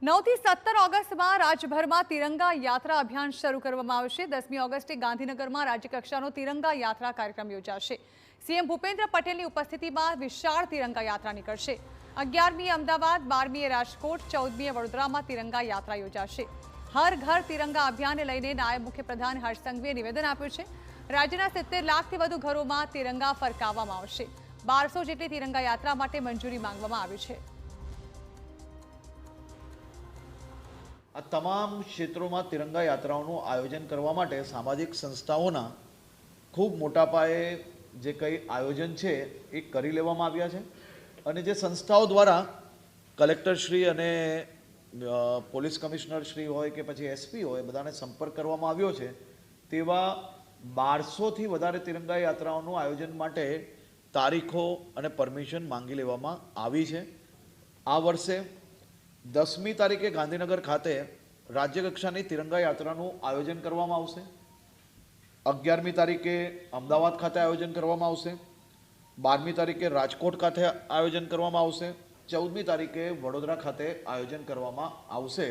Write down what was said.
9 થી 17 ઓગસ્ટમાં રાજ્યભરમાં તિરંગા યાત્રા અભિયાન શરૂ કરવામાં આવશે। 10મી ઓગસ્ટે ગાંધીનગરમાં રાજ્યકક્ષાનો તિરંગા યાત્રા કાર્યક્રમ યોજાશે। સીએમ ભૂપેન્દ્ર પટેલની ઉપસ્થિતિમાં વિશાળ તિરંગા યાત્રા નીકળશે। 11મીએ અમદાવાદ, 12મીએ રાજકોટ, 14મીએ વડોદરામાં તિરંગા યાત્રા યોજાશે। હર ઘર તિરંગા અભિયાનને લઈને નાયબ મુખ્યપ્રધાન હર્ષ સંઘવીએ નિવેદન આપ્યું છે। રાજ્યના 70 લાખથી વધુ ઘરોમાં તિરંગા ફરકાવવામાં આવશે। 1200 જેટલી તિરંગા યાત્રા માટે મંજૂરી માંગવામાં આવી છે। આ તમામ ક્ષેત્રોમાં તિરંગા યાત્રાઓનું આયોજન કરવા માટે સામાજિક સંસ્થાઓના ખૂબ મોટા પાયે જે કંઈ આયોજન છે એ કરી લેવામાં આવ્યા છે અને જે સંસ્થાઓ દ્વારા કલેક્ટરશ્રી અને પોલીસ કમિશનરશ્રી હોય કે પછી એસપી હોય બધાને સંપર્ક કરવામાં આવ્યો છે તેવા 1200થી વધારે તિરંગા યાત્રાઓનું આયોજન માટે તારીખો અને પરમિશન માંગી લેવામાં આવી છે। આ વર્ષે 10મી તારીખે ગાંધીનગર ખાતે રાજ્યકક્ષાની તિરંગા યાત્રાનું આયોજન કરવામાં આવશે। 11મી તારીખે અમદાવાદ ખાતે આયોજન કરવામાં આવશે। 12મી તારીખે રાજકોટ ખાતે આયોજન કરવામાં આવશે। 14મી તારીખે વડોદરા ખાતે આયોજન કરવામાં આવશે।